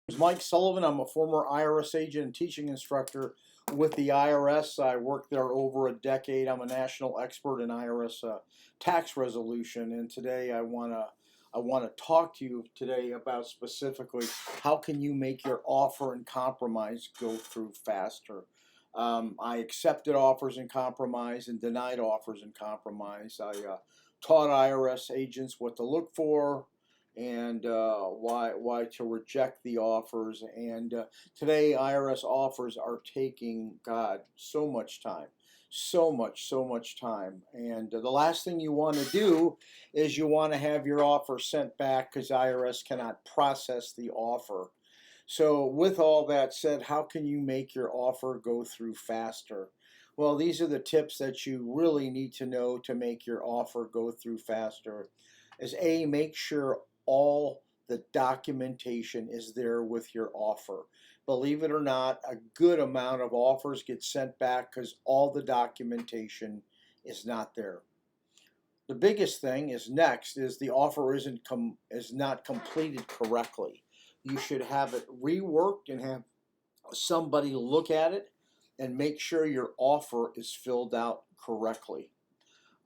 Is Mike Sullivan. I'm a former IRS agent and teaching instructor with the IRS. I worked there over a decade. I'm a national expert in IRS tax resolution, and today I want to talk to you today about specifically how can you make your offer and compromise go through faster. I accepted offers in compromise and denied offers in compromise. I taught IRS agents what to look for and why to reject the offers. And today IRS offers are taking, God, so much time, so much time. And the last thing you want to do is you want to have your offer sent back because IRS cannot process the offer. So with all that said, how can you make your offer go through faster? Well, these are the tips that you really need to know to make your offer go through faster. Is A, make sure all the documentation is there with your offer. Believe it or not, a good amount of offers get sent back because all the documentation is not there. The biggest thing is next is the offer is not completed correctly. You should have it reworked and have somebody look at it and make sure your offer is filled out correctly.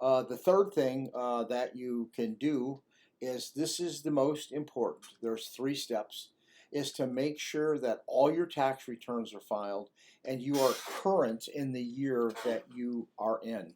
The third thing that you can do is, this is the most important. There's 3 steps. Is to make sure that all your tax returns are filed and you are current in the year that you are in.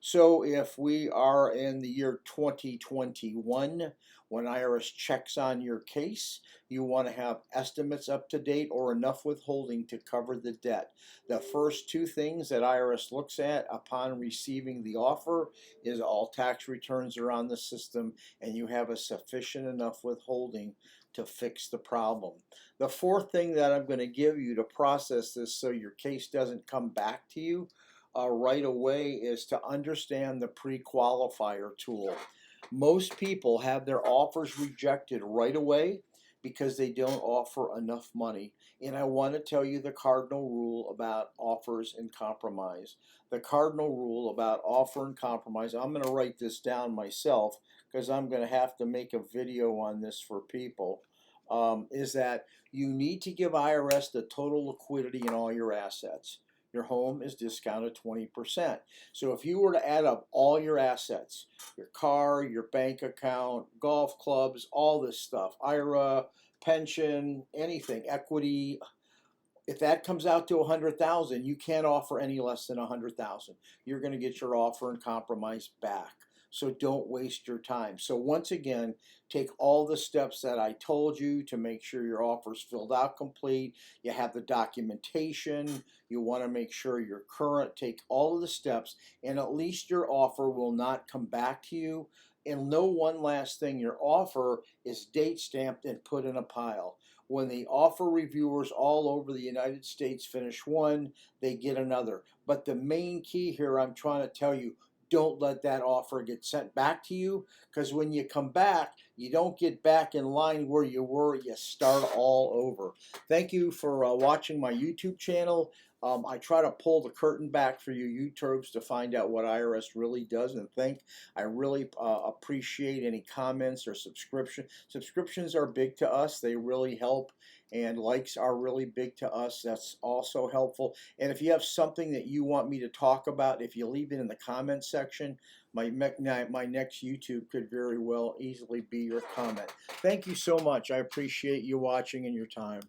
So if we are in the year 2021, when IRS checks on your case, you want to have estimates up to date or enough withholding to cover the debt. The first 2 things that IRS looks at upon receiving the offer is all tax returns are on the system and you have a sufficient enough withholding to fix the problem. The fourth thing that I'm going to give you to process this so your case doesn't come back to you right away is to understand the pre-qualifier tool. Most people have their offers rejected right away because they don't offer enough money. And I want to tell you the cardinal rule about offers and compromise. The cardinal rule about offer and compromise, I'm going to write this down myself because I'm going to have to make a video on this for people, is that you need to give IRS the total liquidity in all your assets. Your home is discounted 20%. So if you were to add up all your assets, your car, your bank account, golf clubs, all this stuff, IRA, pension, anything, equity, if that comes out to 100,000, you can't offer any less than 100,000. You're going to get your offer and compromise back. So don't waste your time. So once again, take all the steps that I told you to make sure your offer is filled out complete. You have the documentation. You want to make sure you're current. Take all of the steps, and at least your offer will not come back to you. And know one last thing, your offer is date stamped and put in a pile. When the offer reviewers all over the United States finish one, they get another. But the main key here, I'm trying to tell you, don't let that offer get sent back to you, because when you come back, you don't get back in line where you were. You start all over. Thank you for watching my YouTube channel. I try to pull the curtain back for you YouTubers to find out what IRS really does and think. I really appreciate any comments or subscription. Subscriptions are big to us. They really help. And likes are really big to us. That's also helpful. And if you have something that you want me to talk about, if you leave it in the comments section, my next YouTube could very well easily be your comment. Thank you so much. I appreciate you watching and your time.